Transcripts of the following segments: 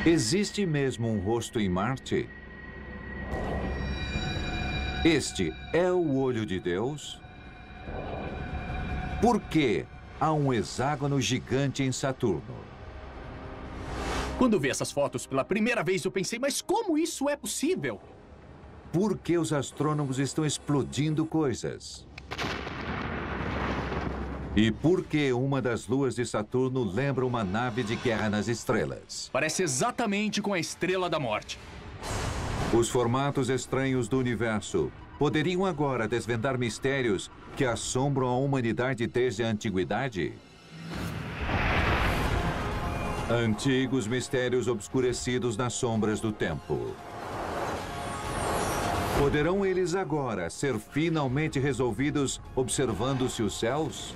Existe mesmo um rosto em Marte? Este é o olho de Deus? Por que há um hexágono gigante em Saturno? Quando vi essas fotos pela primeira vez, eu pensei, mas como isso é possível? Por que os astrônomos estão explodindo coisas? E por que uma das luas de Saturno lembra uma nave de guerra nas estrelas? Parece exatamente com a Estrela da Morte. Os formatos estranhos do universo poderiam agora desvendar mistérios que assombram a humanidade desde a antiguidade? Antigos mistérios obscurecidos nas sombras do tempo. Poderão eles agora ser finalmente resolvidos observando-se os céus?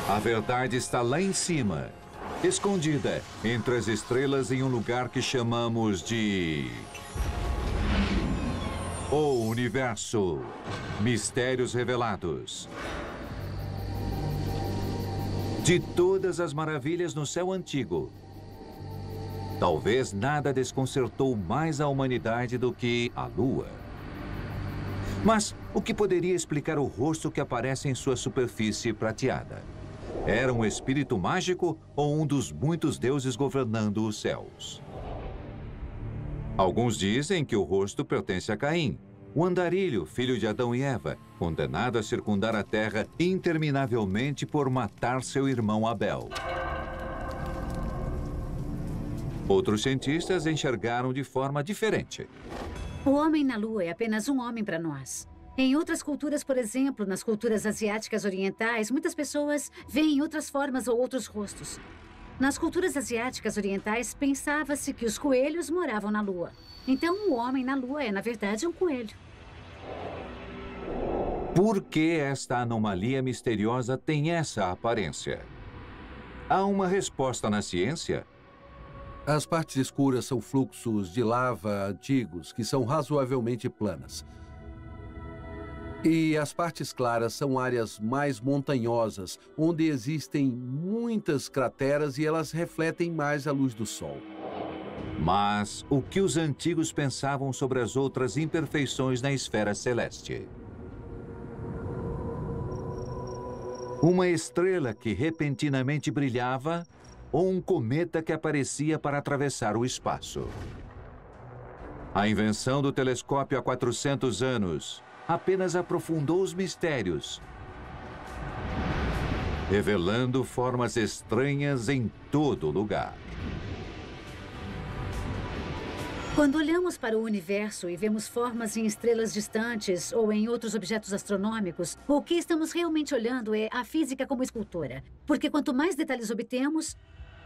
A verdade está lá em cima, escondida entre as estrelas em um lugar que chamamos de... O Universo. Mistérios revelados. De todas as maravilhas no céu antigo, talvez nada desconcertou mais a humanidade do que a Lua. Mas o que poderia explicar o rosto que aparece em sua superfície prateada? Era um espírito mágico ou um dos muitos deuses governando os céus? Alguns dizem que o rosto pertence a Caim, o andarilho, filho de Adão e Eva, condenado a circundar a Terra interminavelmente por matar seu irmão Abel. Outros cientistas enxergaram de forma diferente. O homem na Lua é apenas um homem para nós. Em outras culturas, por exemplo, nas culturas asiáticas orientais, muitas pessoas veem outras formas ou outros rostos. Nas culturas asiáticas orientais, pensava-se que os coelhos moravam na Lua. Então, o homem na Lua é, na verdade, um coelho. Por que esta anomalia misteriosa tem essa aparência? Há uma resposta na ciência? As partes escuras são fluxos de lava antigos que são razoavelmente planas. E as partes claras são áreas mais montanhosas, onde existem muitas crateras e elas refletem mais a luz do Sol. Mas o que os antigos pensavam sobre as outras imperfeições na esfera celeste? Uma estrela que repentinamente brilhava ou um cometa que aparecia para atravessar o espaço? A invenção do telescópio há 400 anos apenas aprofundou os mistérios, revelando formas estranhas em todo lugar. Quando olhamos para o universo e vemos formas em estrelas distantes ou em outros objetos astronômicos, o que estamos realmente olhando é a física como escultura. Porque quanto mais detalhes obtemos,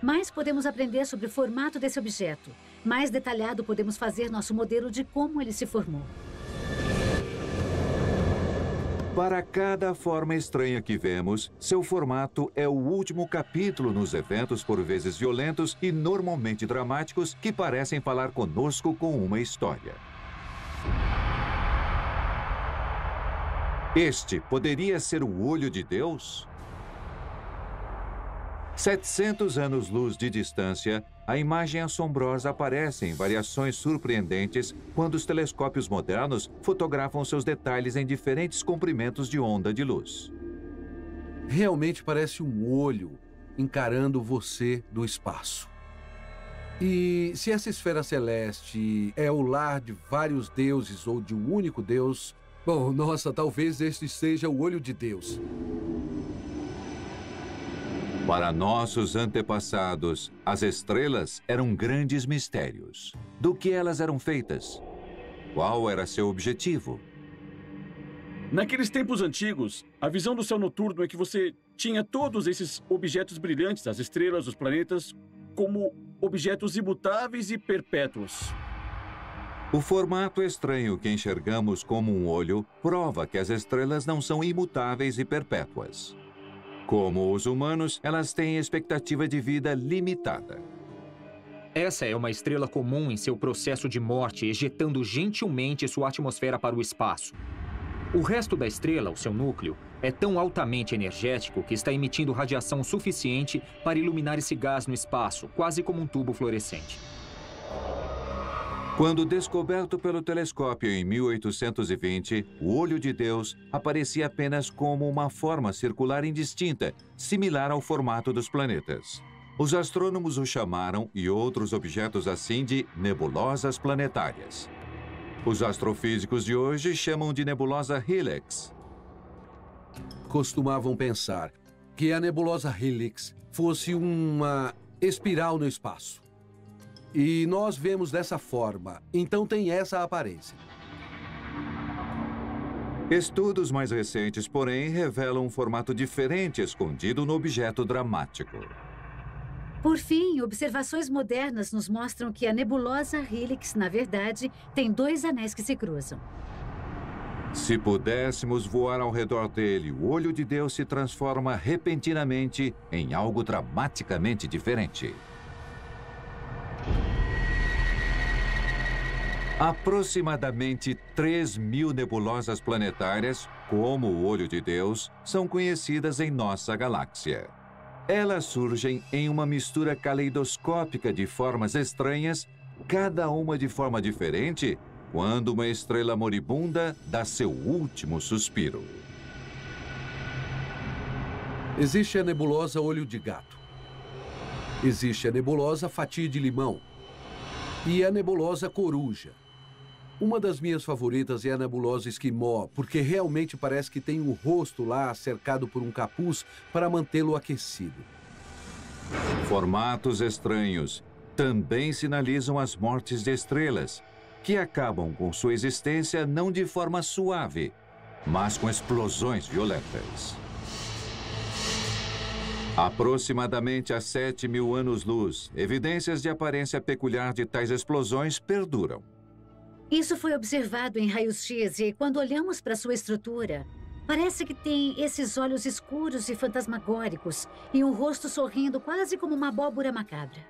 mais podemos aprender sobre o formato desse objeto. Mais detalhado podemos fazer nosso modelo de como ele se formou. Para cada forma estranha que vemos, seu formato é o último capítulo nos eventos por vezes violentos e normalmente dramáticos que parecem falar conosco com uma história. Este poderia ser o olho de Deus? 700 anos-luz de distância, a imagem assombrosa aparece em variações surpreendentes quando os telescópios modernos fotografam seus detalhes em diferentes comprimentos de onda de luz. Realmente parece um olho encarando você do espaço. E se essa esfera celeste é o lar de vários deuses ou de um único Deus, bom, nossa, talvez este seja o olho de Deus. Para nossos antepassados, as estrelas eram grandes mistérios. Do que elas eram feitas? Qual era seu objetivo? Naqueles tempos antigos, a visão do céu noturno é que você tinha todos esses objetos brilhantes, as estrelas, os planetas, como objetos imutáveis e perpétuos. O formato estranho que enxergamos como um olho prova que as estrelas não são imutáveis e perpétuas. Como os humanos, elas têm expectativa de vida limitada. Essa é uma estrela comum em seu processo de morte, ejetando gentilmente sua atmosfera para o espaço. O resto da estrela, o seu núcleo, é tão altamente energético que está emitindo radiação suficiente para iluminar esse gás no espaço, quase como um tubo fluorescente. Quando descoberto pelo telescópio em 1820, o olho de Deus aparecia apenas como uma forma circular indistinta, similar ao formato dos planetas. Os astrônomos o chamaram, e outros objetos assim, de nebulosas planetárias. Os astrofísicos de hoje chamam de nebulosa Helix. Costumavam pensar que a nebulosa Helix fosse uma espiral no espaço. E nós vemos dessa forma, então tem essa aparência. Estudos mais recentes, porém, revelam um formato diferente escondido no objeto dramático. Por fim, observações modernas nos mostram que a nebulosa Helix, na verdade, tem 2 anéis que se cruzam. Se pudéssemos voar ao redor dele, o olho de Deus se transforma repentinamente em algo dramaticamente diferente. Aproximadamente 3.000 nebulosas planetárias, como o olho de Deus, são conhecidas em nossa galáxia. Elas surgem em uma mistura caleidoscópica de formas estranhas, cada uma de forma diferente, quando uma estrela moribunda dá seu último suspiro. Existe a nebulosa Olho de Gato. Existe a nebulosa Fatia de Limão. E a nebulosa Coruja. Uma das minhas favoritas é a nebulosa Esquimó, porque realmente parece que tem um rosto lá cercado por um capuz para mantê-lo aquecido. Formatos estranhos também sinalizam as mortes de estrelas, que acabam com sua existência não de forma suave, mas com explosões violentas. Aproximadamente a 7.000 anos-luz, evidências de aparência peculiar de tais explosões perduram. Isso foi observado em raios-x e, quando olhamos para sua estrutura, parece que tem esses olhos escuros e fantasmagóricos e um rosto sorrindo quase como uma abóbora macabra.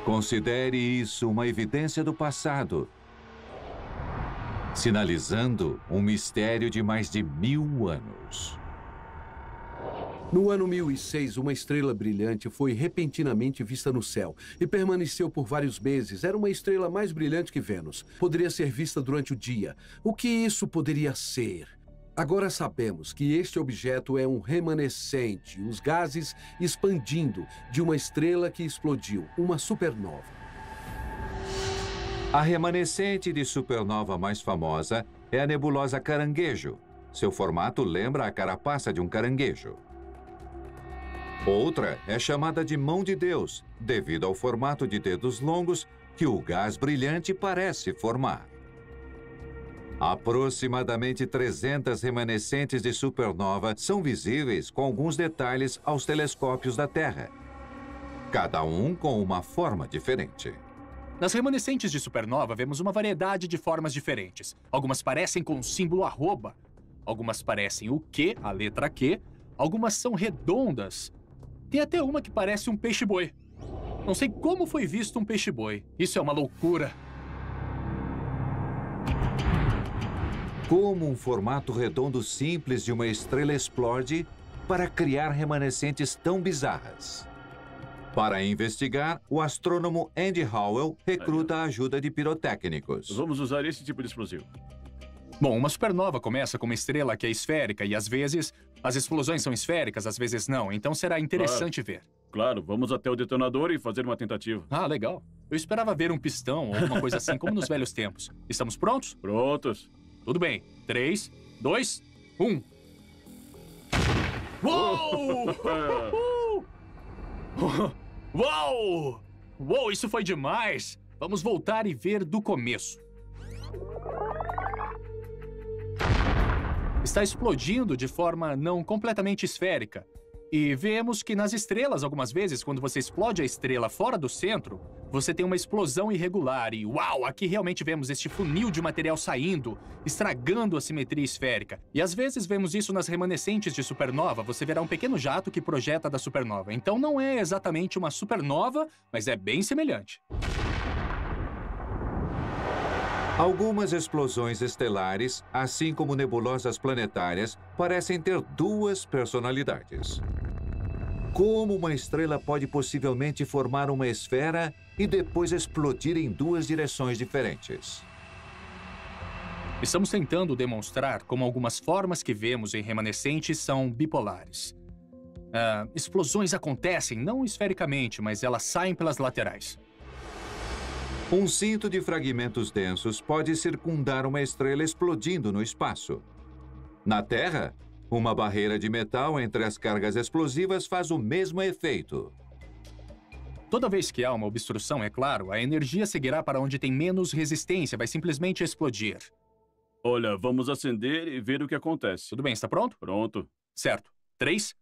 Considere isso uma evidência do passado, sinalizando um mistério de mais de 1000 anos. No ano 1006, uma estrela brilhante foi repentinamente vista no céu e permaneceu por vários meses. Era uma estrela mais brilhante que Vênus. Poderia ser vista durante o dia. O que isso poderia ser? Agora sabemos que este objeto é um remanescente, os gases expandindo de uma estrela que explodiu, uma supernova. A remanescente de supernova mais famosa é a nebulosa Caranguejo. Seu formato lembra a carapaça de um caranguejo. Outra é chamada de Mão de Deus, devido ao formato de dedos longos que o gás brilhante parece formar. Aproximadamente 300 remanescentes de supernova são visíveis com alguns detalhes aos telescópios da Terra, cada um com uma forma diferente. Nas remanescentes de supernova, vemos uma variedade de formas diferentes. Algumas parecem com o símbolo arroba, algumas parecem o Q, a letra Q, algumas são redondas. Tem até uma que parece um peixe-boi. Não sei como foi visto um peixe-boi. Isso é uma loucura. Como um formato redondo simples de uma estrela explode para criar remanescentes tão bizarras? Para investigar, o astrônomo Andy Howell recruta a ajuda de pirotécnicos. Vamos usar esse tipo de explosivo. Bom, uma supernova começa com uma estrela que é esférica e, às vezes, as explosões são esféricas, às vezes não. Então será interessante ver. Claro, vamos até o detonador e fazer uma tentativa. Ah, legal. Eu esperava ver um pistão ou alguma coisa assim, como nos velhos tempos. Estamos prontos? Prontos. Tudo bem. 3, 2, 1. Uou! Uau! Uou, isso foi demais! Vamos voltar e ver do começo. Está explodindo de forma não completamente esférica. E vemos que nas estrelas, algumas vezes, quando você explode a estrela fora do centro, você tem uma explosão irregular. E uau, aqui realmente vemos este funil de material saindo, estragando a simetria esférica. E às vezes vemos isso nas remanescentes de supernova. Você verá um pequeno jato que projeta da supernova. Então não é exatamente uma supernova, mas é bem semelhante. Algumas explosões estelares, assim como nebulosas planetárias, parecem ter duas personalidades. Como uma estrela pode possivelmente formar uma esfera e depois explodir em duas direções diferentes? Estamos tentando demonstrar como algumas formas que vemos em remanescentes são bipolares. Explosões acontecem não esfericamente, mas elas saem pelas laterais. Um cinto de fragmentos densos pode circundar uma estrela explodindo no espaço. Na Terra, uma barreira de metal entre as cargas explosivas faz o mesmo efeito. Toda vez que há uma obstrução, é claro, a energia seguirá para onde tem menos resistência, vai simplesmente explodir. Olha, vamos acender e ver o que acontece. Tudo bem, está pronto? Pronto. Certo. 3,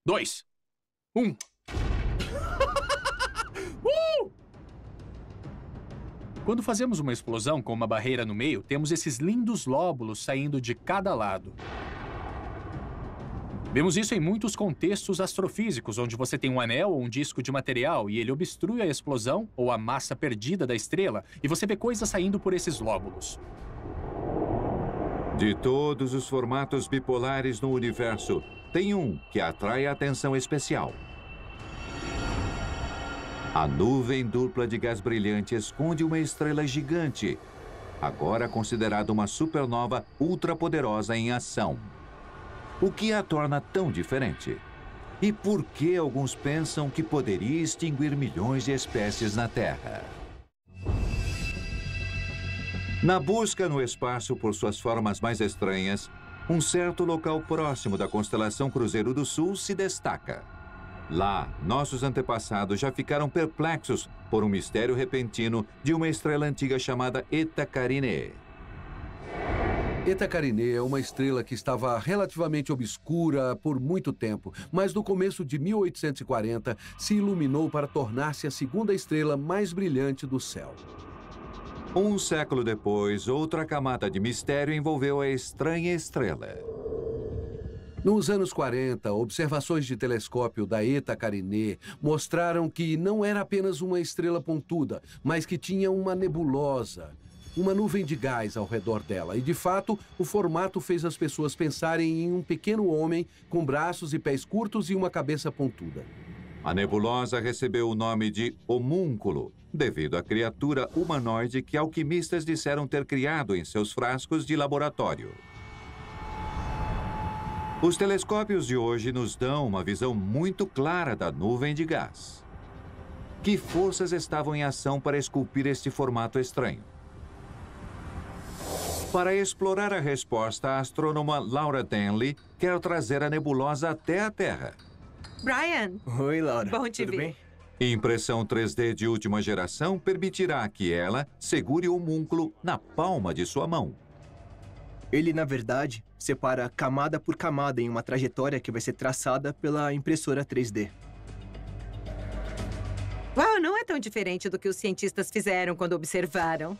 2, 1. Quando fazemos uma explosão com uma barreira no meio, temos esses lindos lóbulos saindo de cada lado. Vemos isso em muitos contextos astrofísicos, onde você tem um anel ou um disco de material e ele obstrui a explosão ou a massa perdida da estrela, e você vê coisas saindo por esses lóbulos. De todos os formatos bipolares no universo, tem um que atrai a atenção especial. A nuvem dupla de gás brilhante esconde uma estrela gigante, agora considerada uma supernova ultrapoderosa em ação. O que a torna tão diferente? E por que alguns pensam que poderia extinguir milhões de espécies na Terra? Na busca no espaço por suas formas mais estranhas, um certo local próximo da constelação Cruzeiro do Sul se destaca. Lá, nossos antepassados já ficaram perplexos por um mistério repentino de uma estrela antiga chamada Eta Carinae. Eta Carinae é uma estrela que estava relativamente obscura por muito tempo, mas no começo de 1840 se iluminou para tornar-se a segunda estrela mais brilhante do céu. Um século depois, outra camada de mistério envolveu a estranha estrela. Nos anos 40, observações de telescópio da Eta Carinae mostraram que não era apenas uma estrela pontuda, mas que tinha uma nebulosa, uma nuvem de gás ao redor dela. E, de fato, o formato fez as pessoas pensarem em um pequeno homem com braços e pés curtos e uma cabeça pontuda. A nebulosa recebeu o nome de homúnculo, devido à criatura humanoide que alquimistas disseram ter criado em seus frascos de laboratório. Os telescópios de hoje nos dão uma visão muito clara da nuvem de gás. Que forças estavam em ação para esculpir este formato estranho? Para explorar a resposta, a astrônoma Laura Denley quer trazer a nebulosa até a Terra. Brian! Oi, Laura. Bom te Tudo ver. bem? Impressão 3D de última geração permitirá que ela segure o homúnculo na palma de sua mão. Ele, na verdade, separa camada por camada em uma trajetória que vai ser traçada pela impressora 3D. Uau, não é tão diferente do que os cientistas fizeram quando observaram.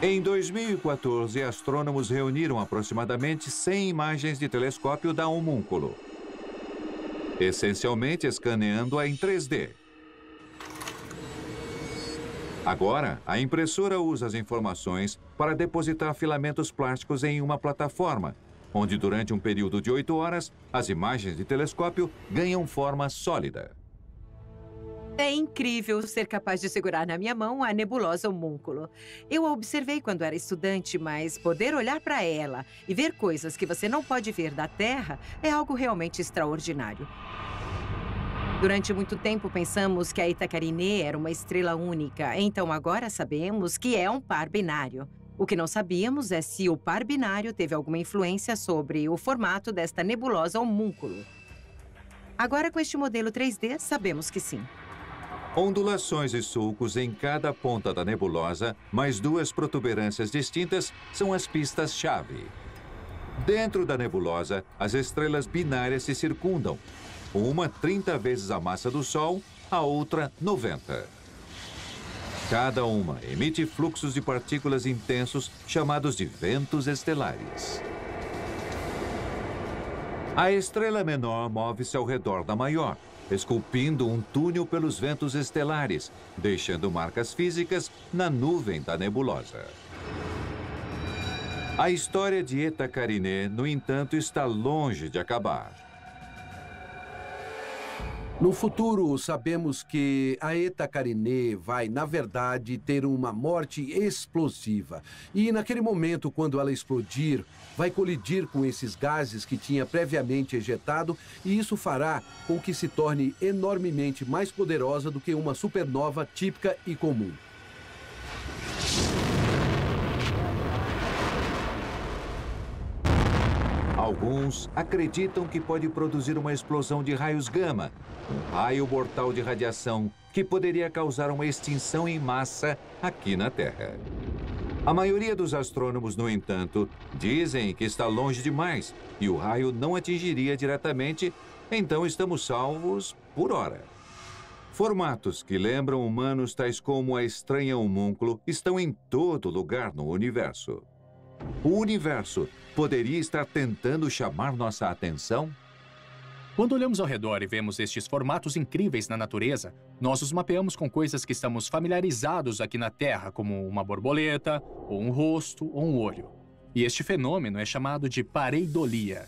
Em 2014, astrônomos reuniram aproximadamente 100 imagens de telescópio da homúnculo, essencialmente escaneando-a em 3D. Agora, a impressora usa as informações para depositar filamentos plásticos em uma plataforma, onde durante um período de 8 horas, as imagens de telescópio ganham forma sólida. É incrível ser capaz de segurar na minha mão a nebulosa homúnculo. Eu a observei quando era estudante, mas poder olhar para ela e ver coisas que você não pode ver da Terra é algo realmente extraordinário. Durante muito tempo pensamos que a Eta Carinae era uma estrela única, então agora sabemos que é um par binário. O que não sabíamos é se o par binário teve alguma influência sobre o formato desta nebulosa homúnculo. Agora, com este modelo 3D, sabemos que sim. Ondulações e sulcos em cada ponta da nebulosa, mais duas protuberâncias distintas, são as pistas-chave. Dentro da nebulosa, as estrelas binárias se circundam. Uma 30 vezes a massa do Sol, a outra 90. Cada uma emite fluxos de partículas intensos chamados de ventos estelares. A estrela menor move-se ao redor da maior, esculpindo um túnel pelos ventos estelares, deixando marcas físicas na nuvem da nebulosa. A história de Eta Carinae, no entanto, está longe de acabar. No futuro, sabemos que a Eta Carinae vai, na verdade, ter uma morte explosiva. E naquele momento, quando ela explodir, vai colidir com esses gases que tinha previamente ejetado, e isso fará com que se torne enormemente mais poderosa do que uma supernova típica e comum. Alguns acreditam que pode produzir uma explosão de raios gama, um raio mortal de radiação que poderia causar uma extinção em massa aqui na Terra. A maioria dos astrônomos, no entanto, dizem que está longe demais e o raio não atingiria diretamente, então estamos salvos por hora. Formatos que lembram humanos tais como a estranha homúnculo estão em todo lugar no universo. O universo poderia estar tentando chamar nossa atenção? Quando olhamos ao redor e vemos estes formatos incríveis na natureza, nós os mapeamos com coisas que estamos familiarizados aqui na Terra, como uma borboleta, ou um rosto, ou um olho. E este fenômeno é chamado de pareidolia.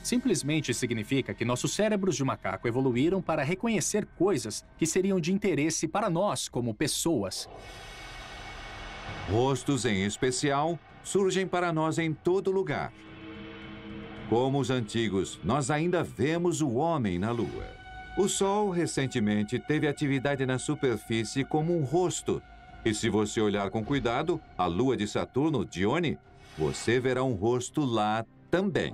Simplesmente significa que nossos cérebros de macaco evoluíram para reconhecer coisas que seriam de interesse para nós como pessoas. Rostos, em especial, surgem para nós em todo lugar. Como os antigos, nós ainda vemos o homem na Lua. O Sol, recentemente, teve atividade na superfície como um rosto. E se você olhar com cuidado, a Lua de Saturno, Dione, você verá um rosto lá também.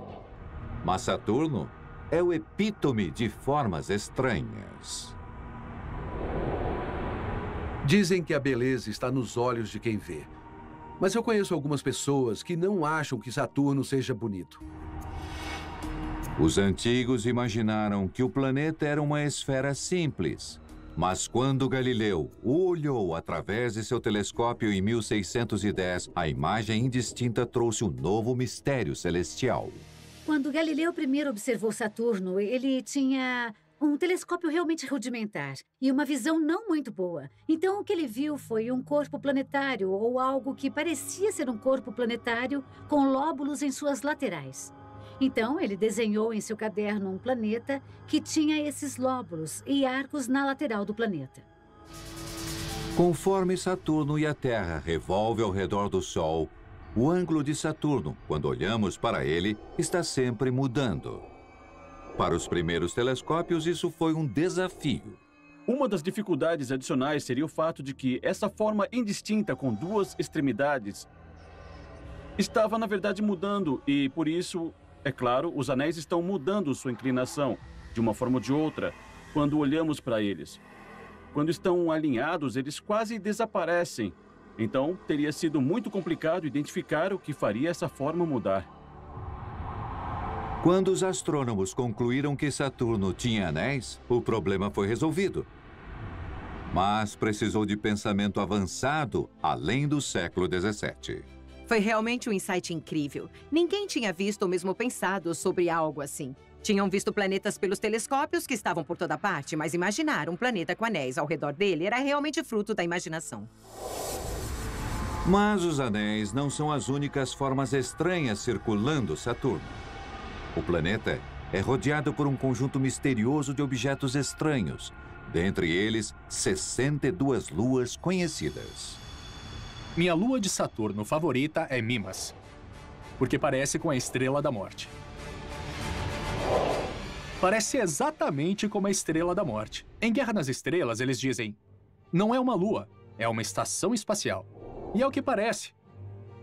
Mas Saturno é o epítome de formas estranhas. Dizem que a beleza está nos olhos de quem vê. Mas eu conheço algumas pessoas que não acham que Saturno seja bonito. Os antigos imaginaram que o planeta era uma esfera simples. Mas quando Galileu o olhou através de seu telescópio em 1610, a imagem indistinta trouxe um novo mistério celestial. Quando Galileu primeiro observou Saturno, ele tinha um telescópio realmente rudimentar e uma visão não muito boa. Então, o que ele viu foi um corpo planetário ou algo que parecia ser um corpo planetário com lóbulos em suas laterais. Então, ele desenhou em seu caderno um planeta que tinha esses lóbulos e arcos na lateral do planeta. Conforme Saturno e a Terra revolvem ao redor do Sol, o ângulo de Saturno, quando olhamos para ele, está sempre mudando. Para os primeiros telescópios, isso foi um desafio. Uma das dificuldades adicionais seria o fato de que essa forma indistinta com duas extremidades estava, na verdade, mudando e, por isso, é claro, os anéis estão mudando sua inclinação, de uma forma ou de outra, quando olhamos para eles. Quando estão alinhados, eles quase desaparecem. Então, teria sido muito complicado identificar o que faria essa forma mudar. Quando os astrônomos concluíram que Saturno tinha anéis, o problema foi resolvido. Mas precisou de pensamento avançado além do século XVII. Foi realmente um insight incrível. Ninguém tinha visto ou mesmo pensado sobre algo assim. Tinham visto planetas pelos telescópios que estavam por toda parte, mas imaginar um planeta com anéis ao redor dele era realmente fruto da imaginação. Mas os anéis não são as únicas formas estranhas circulando Saturno. O planeta é rodeado por um conjunto misterioso de objetos estranhos, dentre eles 62 luas conhecidas. Minha lua de Saturno favorita é Mimas, porque parece com a Estrela da Morte. Parece exatamente como a Estrela da Morte. Em Guerra nas Estrelas, eles dizem, não é uma lua, é uma estação espacial. E é o que parece.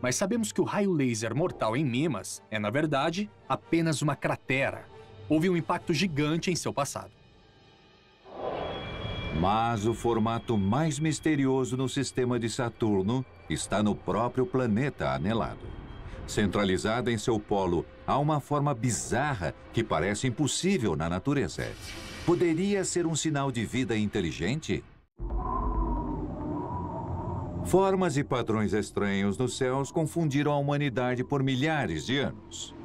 Mas sabemos que o raio laser mortal em Mimas é, na verdade, apenas uma cratera. Houve um impacto gigante em seu passado. Mas o formato mais misterioso no sistema de Saturno está no próprio planeta anelado. Centralizada em seu polo, há uma forma bizarra que parece impossível na natureza. Poderia ser um sinal de vida inteligente? Formas e padrões estranhos nos céus confundiram a humanidade por milhares de anos.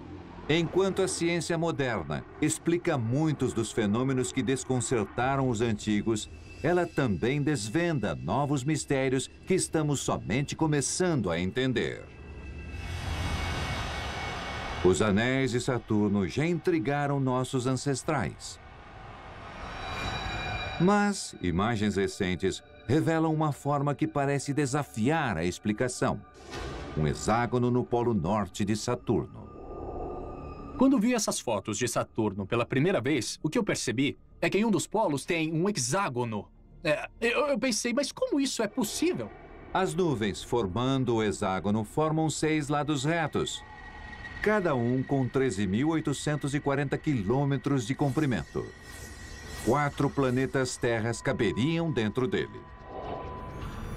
Enquanto a ciência moderna explica muitos dos fenômenos que desconcertaram os antigos, ela também desvenda novos mistérios que estamos somente começando a entender. Os anéis de Saturno já intrigaram nossos ancestrais. Mas imagens recentes revelam uma forma que parece desafiar a explicação. Um hexágono no polo norte de Saturno. Quando vi essas fotos de Saturno pela primeira vez, o que eu percebi é que em um dos polos tem um hexágono. Eu pensei, mas como isso é possível? As nuvens formando o hexágono formam 6 lados retos, cada um com 13.840 quilômetros de comprimento. 4 planetas terras caberiam dentro dele.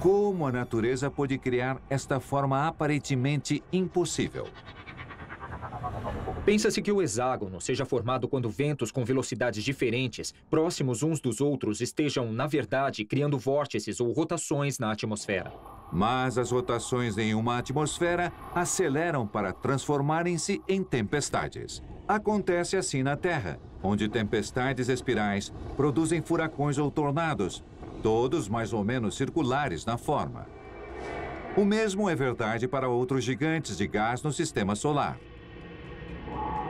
Como a natureza pôde criar esta forma aparentemente impossível? Pensa-se que o hexágono seja formado quando ventos com velocidades diferentes, próximos uns dos outros, estejam, na verdade, criando vórtices ou rotações na atmosfera. Mas as rotações em uma atmosfera aceleram para transformarem-se em tempestades. Acontece assim na Terra, onde tempestades espirais produzem furacões ou tornados, todos mais ou menos circulares na forma. O mesmo é verdade para outros gigantes de gás no sistema solar.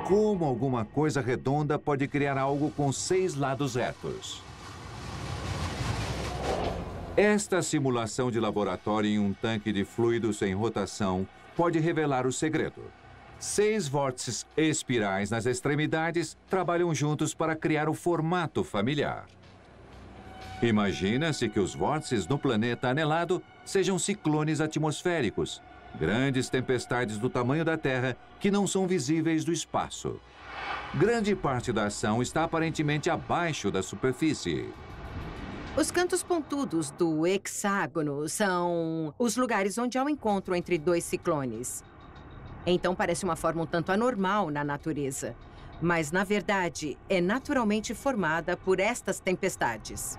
Como alguma coisa redonda pode criar algo com 6 lados retos? Esta simulação de laboratório em um tanque de fluidos em rotação pode revelar o segredo. 6 vórtices espirais nas extremidades trabalham juntos para criar o formato familiar. Imagina-se que os vórtices no planeta anelado sejam ciclones atmosféricos, grandes tempestades do tamanho da Terra que não são visíveis do espaço. Grande parte da ação está aparentemente abaixo da superfície. Os cantos pontudos do hexágono são os lugares onde há um encontro entre 2 ciclones. Então parece uma forma um tanto anormal na natureza. Mas, na verdade, é naturalmente formada por estas tempestades.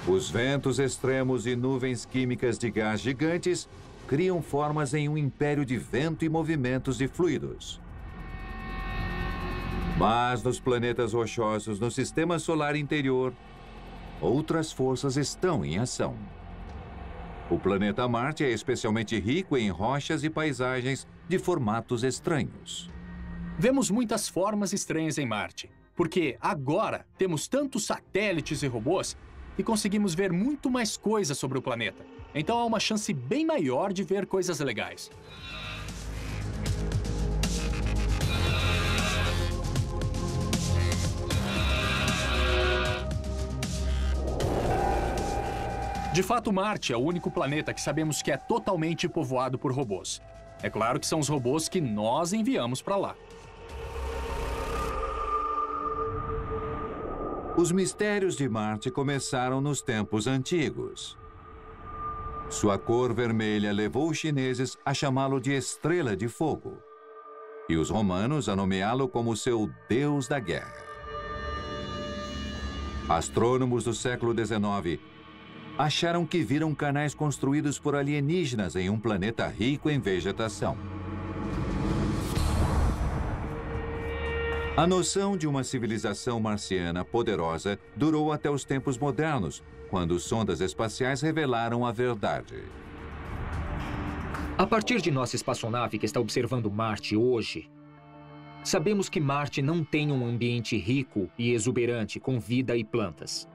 Os ventos extremos e nuvens químicas de gás gigantes criam formas em um império de vento e movimentos de fluidos. Mas nos planetas rochosos no sistema solar interior, outras forças estão em ação. O planeta Marte é especialmente rico em rochas e paisagens de formatos estranhos. Vemos muitas formas estranhas em Marte, porque agora temos tantos satélites e robôs e conseguimos ver muito mais coisas sobre o planeta. Então há uma chance bem maior de ver coisas legais. De fato, Marte é o único planeta que sabemos que é totalmente povoado por robôs. É claro que são os robôs que nós enviamos para lá. Os mistérios de Marte começaram nos tempos antigos. Sua cor vermelha levou os chineses a chamá-lo de Estrela de Fogo e os romanos a nomeá-lo como seu deus da guerra. Astrônomos do século XIX acharam que viram canais construídos por alienígenas em um planeta rico em vegetação. A noção de uma civilização marciana poderosa durou até os tempos modernos, quando sondas espaciais revelaram a verdade. A partir de nossa espaçonave que está observando Marte hoje, sabemos que Marte não tem um ambiente rico e exuberante com vida e plantas.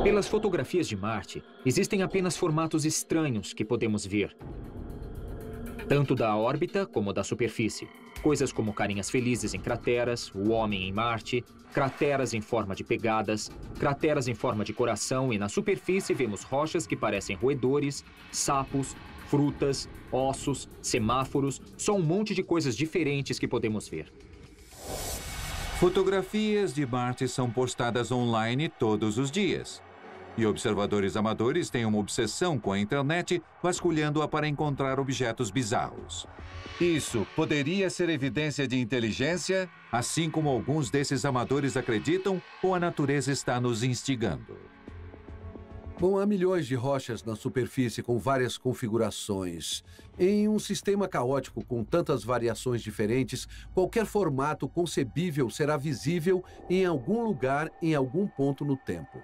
Pelas fotografias de Marte, existem apenas formatos estranhos que podemos ver, tanto da órbita como da superfície. Coisas como carinhas felizes em crateras, o homem em Marte, crateras em forma de pegadas, crateras em forma de coração e na superfície vemos rochas que parecem roedores, sapos, frutas, ossos, semáforos, só um monte de coisas diferentes que podemos ver. Fotografias de Marte são postadas online todos os dias. E observadores amadores têm uma obsessão com a internet, vasculhando-a para encontrar objetos bizarros. Isso poderia ser evidência de inteligência, assim como alguns desses amadores acreditam, ou a natureza está nos instigando. Bom, há milhões de rochas na superfície com várias configurações. Em um sistema caótico com tantas variações diferentes, qualquer formato concebível será visível em algum lugar, em algum ponto no tempo.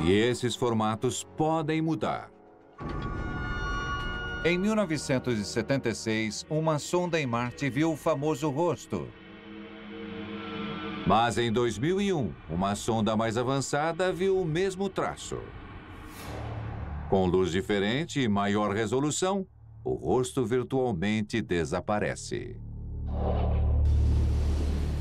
E esses formatos podem mudar. Em 1976, uma sonda em Marte viu o famoso rosto. Mas em 2001, uma sonda mais avançada viu o mesmo traço. Com luz diferente e maior resolução, o rosto virtualmente desaparece.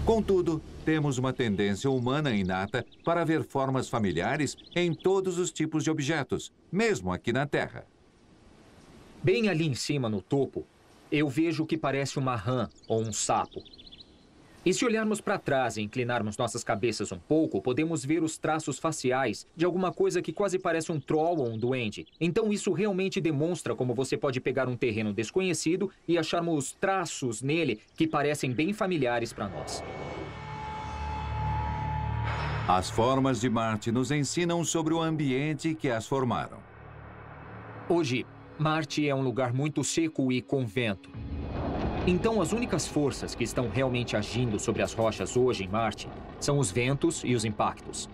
Contudo, temos uma tendência humana inata para ver formas familiares em todos os tipos de objetos, mesmo aqui na Terra. Bem ali em cima, no topo, eu vejo o que parece uma rã ou um sapo. E se olharmos para trás e inclinarmos nossas cabeças um pouco, podemos ver os traços faciais de alguma coisa que quase parece um troll ou um duende. Então isso realmente demonstra como você pode pegar um terreno desconhecido e acharmos traços nele que parecem bem familiares para nós. As formas de Marte nos ensinam sobre o ambiente que as formaram. Hoje, Marte é um lugar muito seco e com vento. Então, as únicas forças que estão realmente agindo sobre as rochas hoje em Marte são os ventos e os impactos.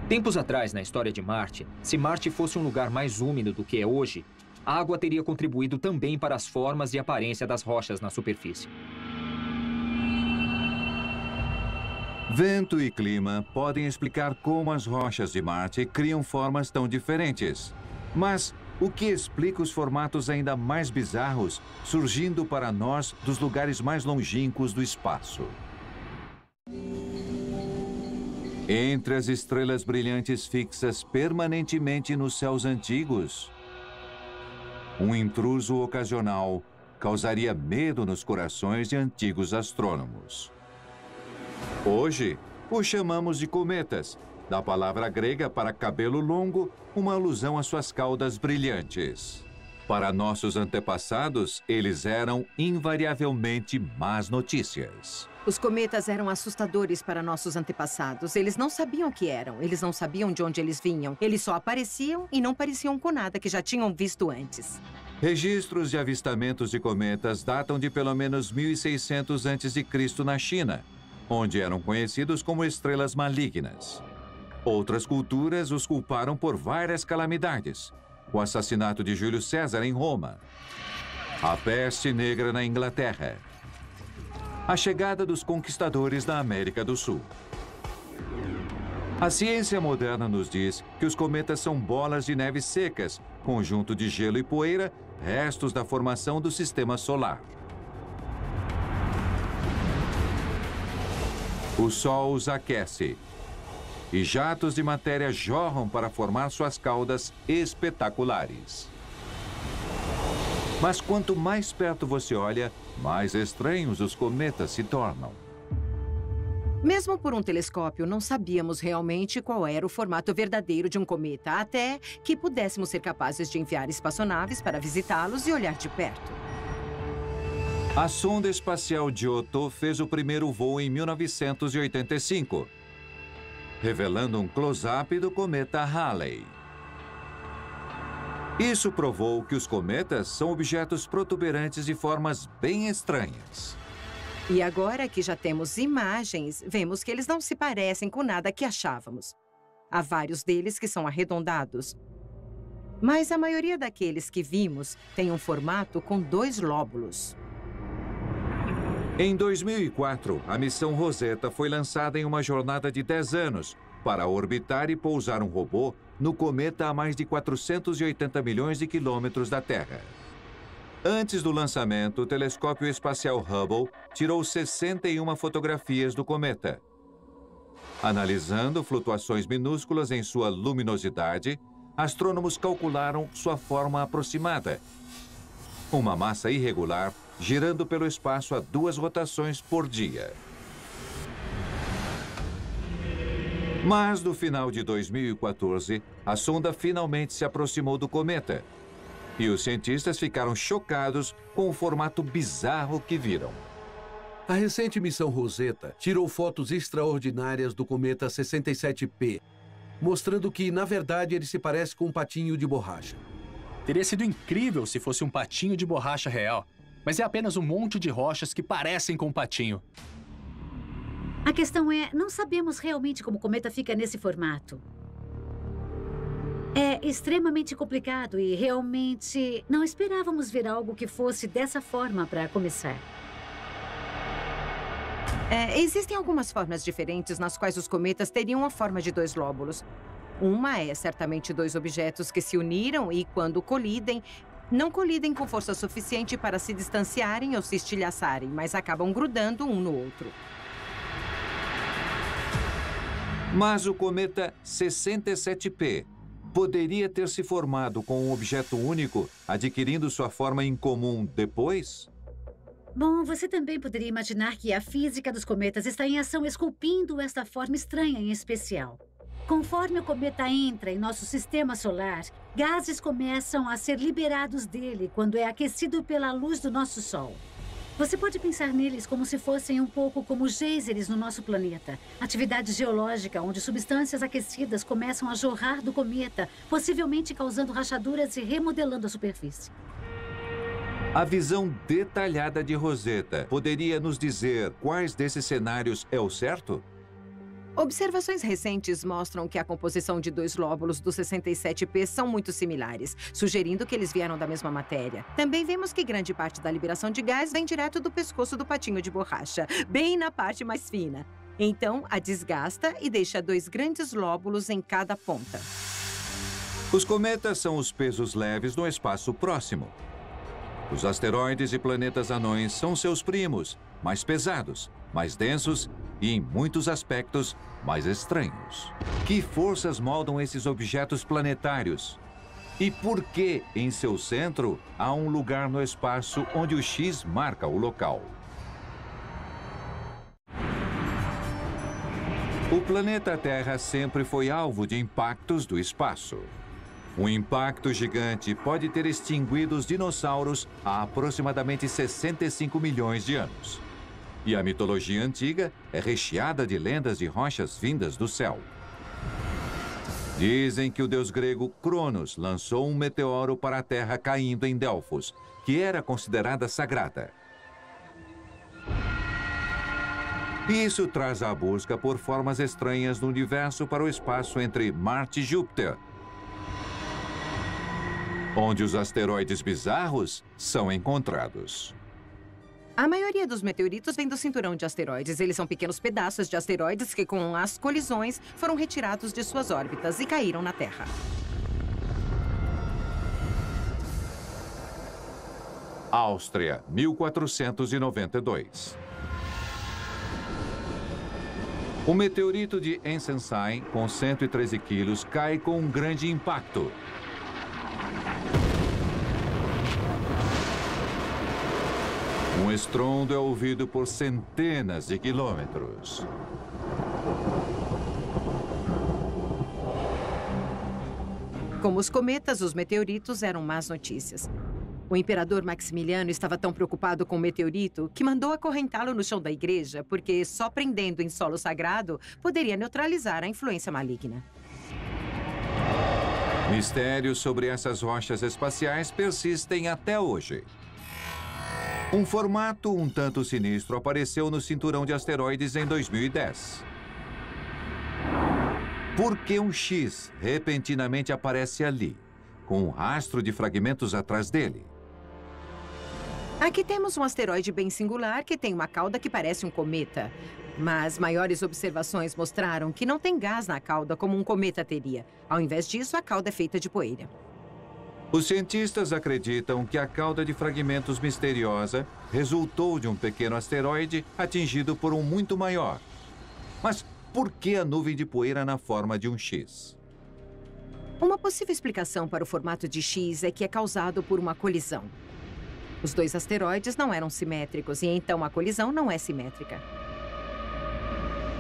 Tempos atrás, na história de Marte, se Marte fosse um lugar mais úmido do que é hoje, a água teria contribuído também para as formas e aparência das rochas na superfície. Vento e clima podem explicar como as rochas de Marte criam formas tão diferentes. Mas o que explica os formatos ainda mais bizarros surgindo para nós dos lugares mais longínquos do espaço? Entre as estrelas brilhantes fixas permanentemente nos céus antigos, um intruso ocasional causaria medo nos corações de antigos astrônomos. Hoje, os chamamos de cometas, da palavra grega para cabelo longo, uma alusão às suas caudas brilhantes. Para nossos antepassados, eles eram invariavelmente más notícias. Os cometas eram assustadores para nossos antepassados. Eles não sabiam o que eram, eles não sabiam de onde eles vinham. Eles só apareciam e não pareciam com nada que já tinham visto antes. Registros de avistamentos de cometas datam de pelo menos 1600 a.C. na China, onde eram conhecidos como estrelas malignas. Outras culturas os culparam por várias calamidades. O assassinato de Júlio César em Roma, a peste negra na Inglaterra, a chegada dos conquistadores da América do Sul. A ciência moderna nos diz que os cometas são bolas de neve secas, conjunto de gelo e poeira, restos da formação do sistema solar. O Sol os aquece e jatos de matéria jorram para formar suas caudas espetaculares. Mas quanto mais perto você olha, mais estranhos os cometas se tornam. Mesmo por um telescópio, não sabíamos realmente qual era o formato verdadeiro de um cometa, até que pudéssemos ser capazes de enviar espaçonaves para visitá-los e olhar de perto. A sonda espacial Giotto fez o primeiro voo em 1985, revelando um close-up do cometa Halley. Isso provou que os cometas são objetos protuberantes de formas bem estranhas. E agora que já temos imagens, vemos que eles não se parecem com nada que achávamos. Há vários deles que são arredondados. Mas a maioria daqueles que vimos tem um formato com 2 lóbulos. Em 2004, a missão Rosetta foi lançada em uma jornada de 10 anos para orbitar e pousar um robô no cometa a mais de 480 milhões de quilômetros da Terra. Antes do lançamento, o telescópio espacial Hubble tirou 61 fotografias do cometa. Analisando flutuações minúsculas em sua luminosidade, astrônomos calcularam sua forma aproximada. Uma massa irregular girando pelo espaço a 2 rotações por dia. Mas, no final de 2014, a sonda finalmente se aproximou do cometa. E os cientistas ficaram chocados com o formato bizarro que viram. A recente missão Rosetta tirou fotos extraordinárias do cometa 67P, mostrando que, na verdade, ele se parece com um patinho de borracha. Teria sido incrível se fosse um patinho de borracha real. Mas é apenas um monte de rochas que parecem com um patinho. A questão é, não sabemos realmente como o cometa fica nesse formato. É extremamente complicado e realmente não esperávamos ver algo que fosse dessa forma para começar. Existem algumas formas diferentes nas quais os cometas teriam a forma de dois lóbulos. Uma é certamente dois objetos que se uniram e, quando colidem, não colidem com força suficiente para se distanciarem ou se estilhaçarem, mas acabam grudando um no outro. Mas o cometa 67P poderia ter se formado com um objeto único, adquirindo sua forma incomum depois? Bom, você também poderia imaginar que a física dos cometas está em ação esculpindo esta forma estranha em especial. Conforme o cometa entra em nosso sistema solar, gases começam a ser liberados dele quando é aquecido pela luz do nosso Sol. Você pode pensar neles como se fossem um pouco como geysers no nosso planeta. Atividade geológica onde substâncias aquecidas começam a jorrar do cometa, possivelmente causando rachaduras e remodelando a superfície. A visão detalhada de Rosetta poderia nos dizer quais desses cenários é o certo? Observações recentes mostram que a composição de dois lóbulos do 67P são muito similares, sugerindo que eles vieram da mesma matéria. Também vemos que grande parte da liberação de gás vem direto do pescoço do patinho de borracha, bem na parte mais fina. Então, a desgasta e deixa dois grandes lóbulos em cada ponta. Os cometas são os pesos leves no espaço próximo. Os asteroides e planetas anões são seus primos, mais pesados, mais densos e, em muitos aspectos, mais estranhos. Que forças moldam esses objetos planetários? E por que, em seu centro, há um lugar no espaço onde o X marca o local? O planeta Terra sempre foi alvo de impactos do espaço. Um impacto gigante pode ter extinguido os dinossauros há aproximadamente 65 milhões de anos. E a mitologia antiga é recheada de lendas de rochas vindas do céu. Dizem que o deus grego Cronos lançou um meteoro para a Terra caindo em Delfos, que era considerada sagrada. Isso traz a busca por formas estranhas no universo para o espaço entre Marte e Júpiter, onde os asteroides bizarros são encontrados. A maioria dos meteoritos vem do cinturão de asteroides. Eles são pequenos pedaços de asteroides que, com as colisões, foram retirados de suas órbitas e caíram na Terra. Áustria, 1492. O meteorito de Ensensheim, com 113 quilos, cai com um grande impacto. Um estrondo é ouvido por centenas de quilômetros. Como os cometas, os meteoritos eram más notícias. O imperador Maximiliano estava tão preocupado com o meteorito que mandou acorrentá-lo no chão da igreja, porque só prendendo em solo sagrado poderia neutralizar a influência maligna. Mistérios sobre essas rochas espaciais persistem até hoje. Um formato um tanto sinistro apareceu no cinturão de asteroides em 2010. Por que um X repentinamente aparece ali, com um rastro de fragmentos atrás dele? Aqui temos um asteroide bem singular que tem uma cauda que parece um cometa. Mas maiores observações mostraram que não tem gás na cauda como um cometa teria. Ao invés disso, a cauda é feita de poeira. Os cientistas acreditam que a cauda de fragmentos misteriosa resultou de um pequeno asteroide atingido por um muito maior. Mas por que a nuvem de poeira na forma de um X? Uma possível explicação para o formato de X é que é causado por uma colisão. Os dois asteroides não eram simétricos e então a colisão não é simétrica.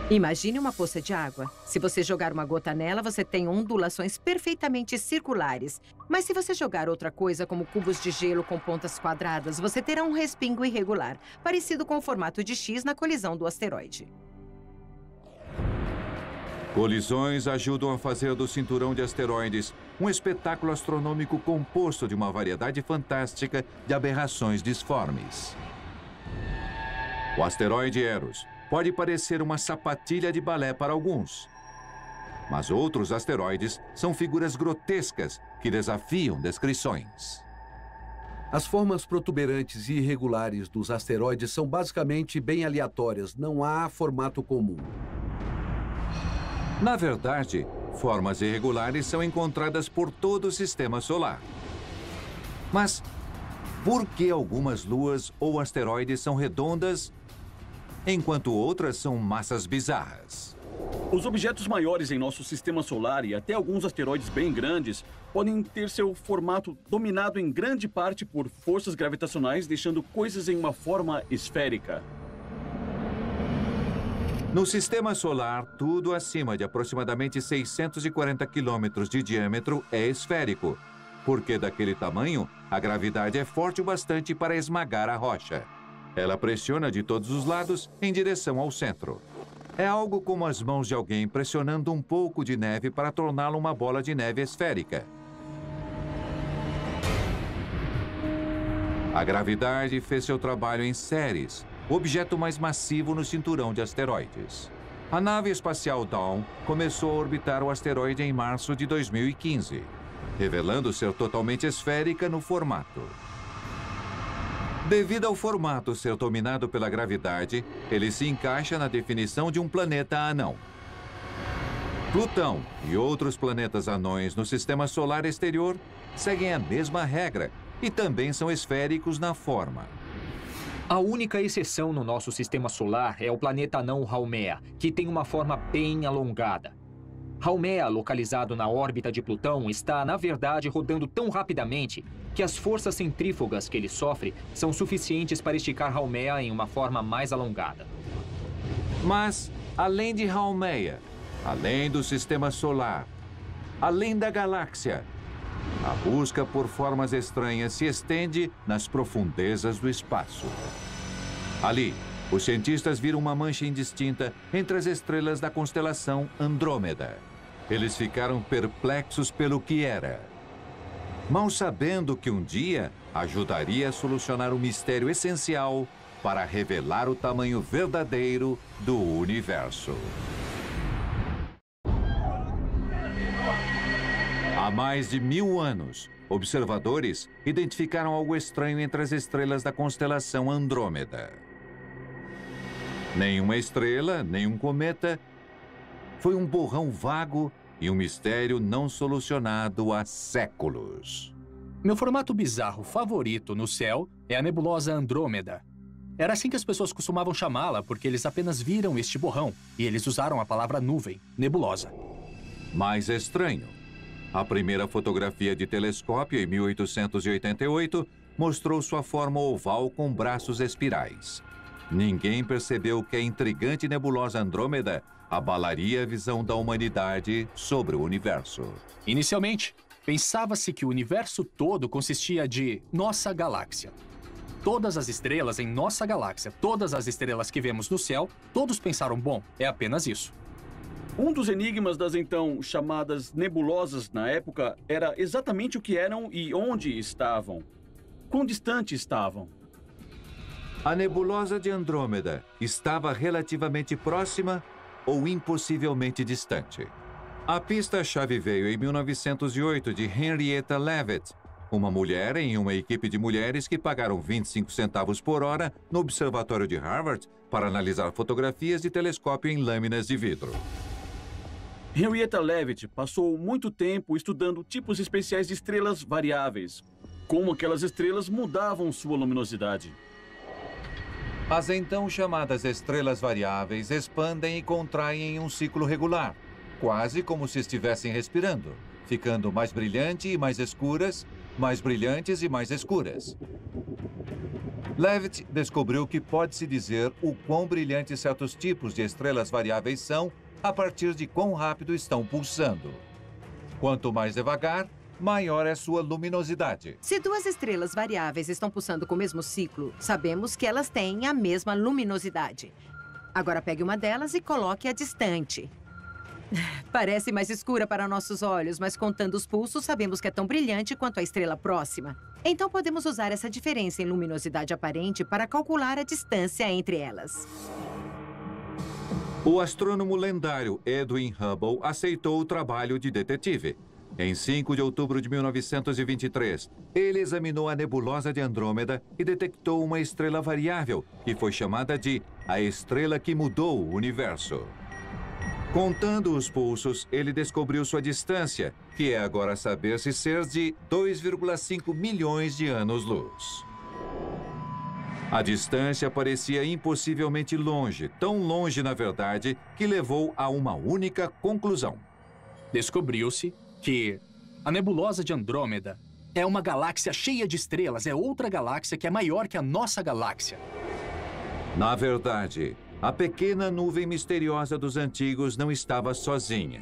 Imagine uma poça de água. Se você jogar uma gota nela, você tem ondulações perfeitamente circulares. Mas se você jogar outra coisa, como cubos de gelo com pontas quadradas, você terá um respingo irregular, parecido com o formato de X na colisão do asteroide. Colisões ajudam a fazer do cinturão de asteroides um espetáculo astronômico composto de uma variedade fantástica de aberrações disformes. O asteroide Eros pode parecer uma sapatilha de balé para alguns. Mas outros asteroides são figuras grotescas que desafiam descrições. As formas protuberantes e irregulares dos asteroides são basicamente bem aleatórias. Não há formato comum. Na verdade, formas irregulares são encontradas por todo o sistema solar. Mas por que algumas luas ou asteroides são redondas, enquanto outras são massas bizarras? Os objetos maiores em nosso sistema solar e até alguns asteroides bem grandes podem ter seu formato dominado em grande parte por forças gravitacionais, deixando coisas em uma forma esférica. No sistema solar, tudo acima de aproximadamente 640 quilômetros de diâmetro é esférico, porque daquele tamanho, a gravidade é forte o bastante para esmagar a rocha. Ela pressiona de todos os lados em direção ao centro. É algo como as mãos de alguém pressionando um pouco de neve para torná-la uma bola de neve esférica. A gravidade fez seu trabalho em Ceres, o objeto mais massivo no cinturão de asteroides. A nave espacial Dawn começou a orbitar o asteroide em março de 2015, revelando ser totalmente esférica no formato. Devido ao formato ser dominado pela gravidade, ele se encaixa na definição de um planeta anão. Plutão e outros planetas anões no sistema solar exterior seguem a mesma regra e também são esféricos na forma. A única exceção no nosso sistema solar é o planeta anão Haumea, que tem uma forma bem alongada. Haumea, localizado na órbita de Plutão, está, na verdade, rodando tão rapidamente que as forças centrífugas que ele sofre são suficientes para esticar Haumea em uma forma mais alongada. Mas, além de Haumea, além do sistema solar, além da galáxia, a busca por formas estranhas se estende nas profundezas do espaço. Ali, os cientistas viram uma mancha indistinta entre as estrelas da constelação Andrômeda. Eles ficaram perplexos pelo que era, mal sabendo que um dia ajudaria a solucionar um mistério essencial para revelar o tamanho verdadeiro do universo. Há mais de 1000 anos, observadores identificaram algo estranho entre as estrelas da constelação Andrômeda. Nenhuma estrela, nenhum cometa. Foi um borrão vago e um mistério não solucionado há séculos. Meu formato bizarro favorito no céu é a nebulosa Andrômeda. Era assim que as pessoas costumavam chamá-la, porque eles apenas viram este borrão e eles usaram a palavra nuvem, nebulosa. Mais estranho. A primeira fotografia de telescópio, em 1888, mostrou sua forma oval com braços espirais. Ninguém percebeu que a intrigante nebulosa Andrômeda abalaria a visão da humanidade sobre o universo. Inicialmente, pensava-se que o universo todo consistia de nossa galáxia. Todas as estrelas em nossa galáxia, todas as estrelas que vemos no céu, todos pensaram, bom, é apenas isso. Um dos enigmas das então chamadas nebulosas na época era exatamente o que eram e onde estavam. Quão distante estavam? A nebulosa de Andrômeda estava relativamente próxima ou impossivelmente distante. A pista-chave veio em 1908 de Henrietta Leavitt, uma mulher em uma equipe de mulheres que pagaram 25 centavos por hora no observatório de Harvard para analisar fotografias de telescópio em lâminas de vidro. Henrietta Leavitt passou muito tempo estudando tipos especiais de estrelas variáveis, como aquelas estrelas mudavam sua luminosidade. As então chamadas estrelas variáveis expandem e contraem em um ciclo regular, quase como se estivessem respirando, ficando mais brilhante e mais escuras, mais brilhantes e mais escuras. Leavitt descobriu que pode-se dizer o quão brilhantes certos tipos de estrelas variáveis são a partir de quão rápido estão pulsando. Quanto mais devagar, maior é sua luminosidade. Se duas estrelas variáveis estão pulsando com o mesmo ciclo, sabemos que elas têm a mesma luminosidade. Agora pegue uma delas e coloque-a distante. Parece mais escura para nossos olhos, mas contando os pulsos, sabemos que é tão brilhante quanto a estrela próxima. Então podemos usar essa diferença em luminosidade aparente para calcular a distância entre elas. O astrônomo lendário Edwin Hubble aceitou o trabalho de detetive. Em 5 de outubro de 1923, ele examinou a nebulosa de Andrômeda e detectou uma estrela variável, que foi chamada de a estrela que mudou o universo. Contando os pulsos, ele descobriu sua distância, que é agora saber-se ser de 2,5 milhões de anos-luz. A distância parecia impossivelmente longe, tão longe, na verdade, que levou a uma única conclusão. Descobriu-se que a nebulosa de Andrômeda é uma galáxia cheia de estrelas, é outra galáxia que é maior que a nossa galáxia. Na verdade, a pequena nuvem misteriosa dos antigos não estava sozinha.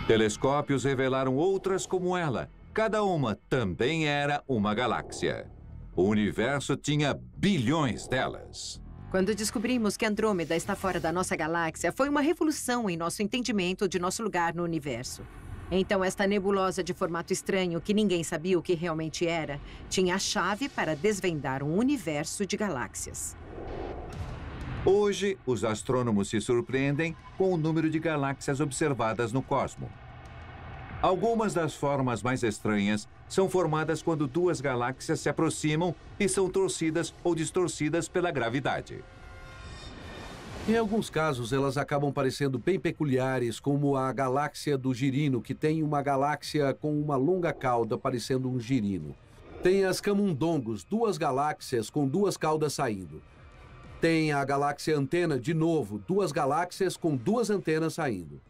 Telescópios revelaram outras como ela. Cada uma também era uma galáxia. O universo tinha bilhões delas. Quando descobrimos que Andrômeda está fora da nossa galáxia, foi uma revolução em nosso entendimento de nosso lugar no universo. Então, esta nebulosa de formato estranho, que ninguém sabia o que realmente era, tinha a chave para desvendar um universo de galáxias. Hoje, os astrônomos se surpreendem com o número de galáxias observadas no cosmos. Algumas das formas mais estranhas são formadas quando duas galáxias se aproximam e são torcidas ou distorcidas pela gravidade. Em alguns casos, elas acabam parecendo bem peculiares, como a galáxia do Girino, que tem uma galáxia com uma longa cauda parecendo um girino. Tem as Camundongos, duas galáxias com duas caudas saindo. Tem a galáxia Antena, de novo, duas galáxias com duas antenas saindo.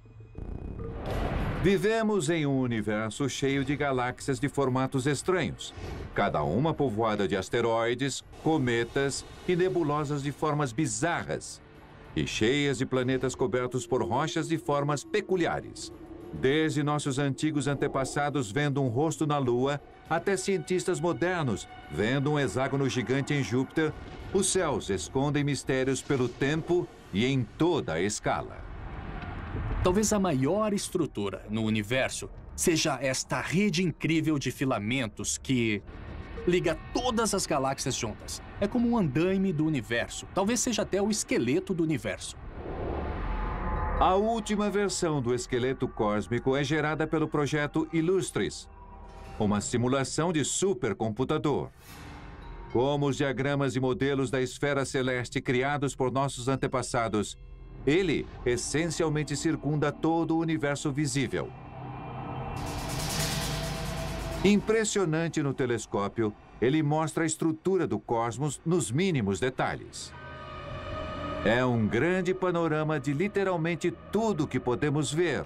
Vivemos em um universo cheio de galáxias de formatos estranhos, cada uma povoada de asteroides, cometas e nebulosas de formas bizarras, e cheias de planetas cobertos por rochas de formas peculiares. Desde nossos antigos antepassados vendo um rosto na Lua, até cientistas modernos vendo um hexágono gigante em Júpiter, os céus escondem mistérios pelo tempo e em toda a escala. Talvez a maior estrutura no universo seja esta rede incrível de filamentos que liga todas as galáxias juntas. É como um andaime do universo. Talvez seja até o esqueleto do universo. A última versão do esqueleto cósmico é gerada pelo projeto Illustris, uma simulação de supercomputador. Como os diagramas e modelos da esfera celeste criados por nossos antepassados, ele essencialmente circunda todo o universo visível. Impressionante no telescópio, ele mostra a estrutura do cosmos nos mínimos detalhes. É um grande panorama de literalmente tudo que podemos ver.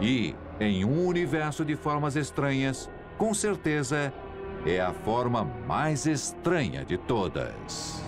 E, em um universo de formas estranhas, com certeza, é a forma mais estranha de todas.